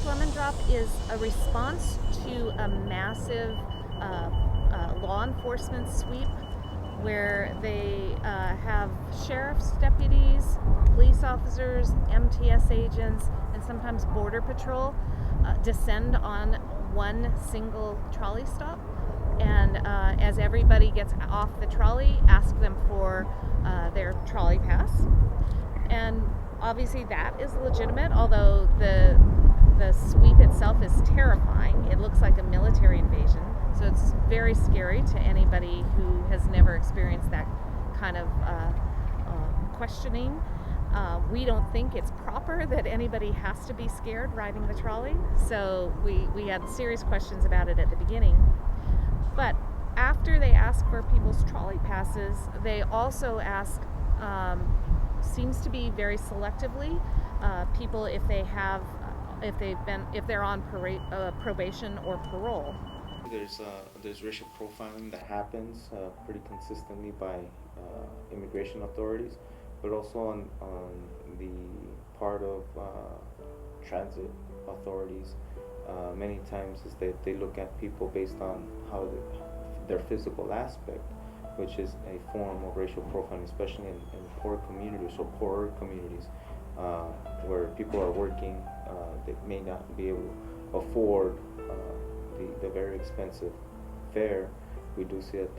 Lemon Drop is a response to a massive law enforcement sweep where they have sheriff's deputies, police officers, MTS agents, and sometimes Border Patrol descend on one single trolley stop. And as everybody gets off the trolley, ask them for their trolley pass. And obviously that is legitimate, although the sweep itself is terrifying. It looks like a military invasion, so it's very scary to anybody who has never experienced that kind of questioning. We don't think it's proper that anybody has to be scared riding the trolley, so we had serious questions about it at the beginning. But after they ask for people's trolley passes, they also ask, seems to be very selectively, people if they're on probation or parole. There's racial profiling that happens pretty consistently by immigration authorities, but also on the part of transit authorities. Many times is that they look at people based on how their physical aspect, which is a form of racial profiling, especially in poor communities or poorer communities where people are working. They may not be able to afford the very expensive fare. We do see that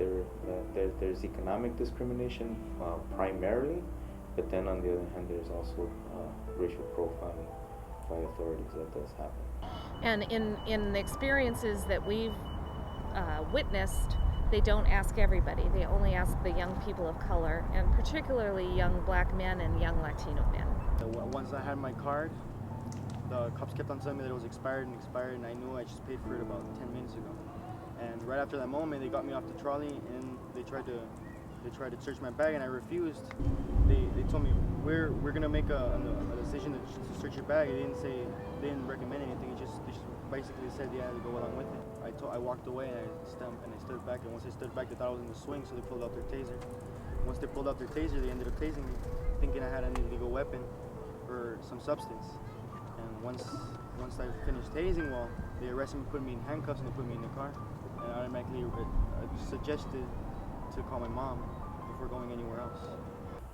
there's economic discrimination primarily, but then on the other hand, there's also racial profiling by authorities that does happen. And in the experiences that we've witnessed, they don't ask everybody. They only ask the young people of color, and particularly young black men and young Latino men. Once I had my card, the cops kept on telling me that it was expired, and I knew I just paid for it about 10 minutes ago. And right after that moment, they got me off the trolley and they tried to search my bag, and I refused. They told me we're gonna make a decision to search your bag. They didn't recommend anything. They just basically said yeah, to go along with it. I walked away and I stood back, and once I stood back, they thought I was in the swing, so they pulled out their taser. Once they pulled out their taser, they ended up tasing me, thinking I had an illegal weapon or some substance. And once I finished tasing, well, they arrested me, put me in handcuffs, and they put me in the car. And automatically suggested to call my mom before going anywhere else.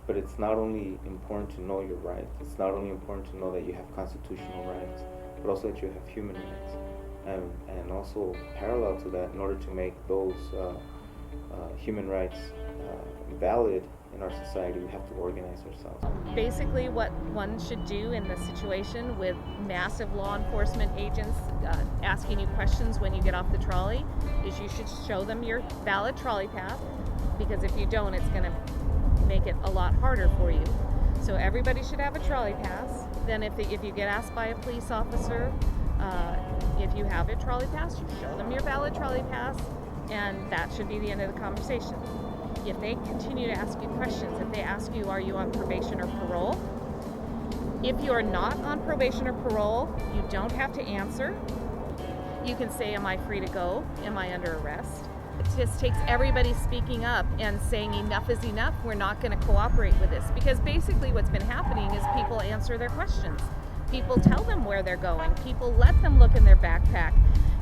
But it's not only important to know your rights, it's not only important to know that you have constitutional rights, but also that you have human rights. And also parallel to that, in order to make those human rights valid in our society, we have to organize ourselves. Basically what one should do in this situation with massive law enforcement agents asking you questions when you get off the trolley is you should show them your valid trolley pass, because if you don't, it's going to make it a lot harder for you. So everybody should have a trolley pass. Then if you get asked by a police officer, if you have a trolley pass, you show them your valid trolley pass, and that should be the end of the conversation. If they continue to ask you questions, if they ask you, are you on probation or parole? If you are not on probation or parole, you don't have to answer. You can say, am I free to go? Am I under arrest? It just takes everybody speaking up and saying enough is enough. We're not going to cooperate with this, because basically what's been happening is people answer their questions. People tell them where they're going. People let them look in their backpack.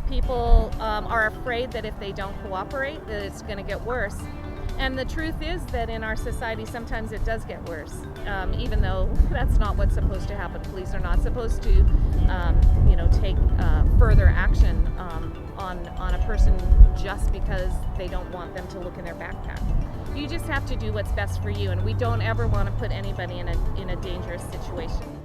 People are afraid that if they don't cooperate, that it's going to get worse. And the truth is that in our society, sometimes it does get worse, even though that's not what's supposed to happen. Police are not supposed to, take further action on a person just because they don't want them to look in their backpack. You just have to do what's best for you, and we don't ever want to put anybody in a dangerous situation.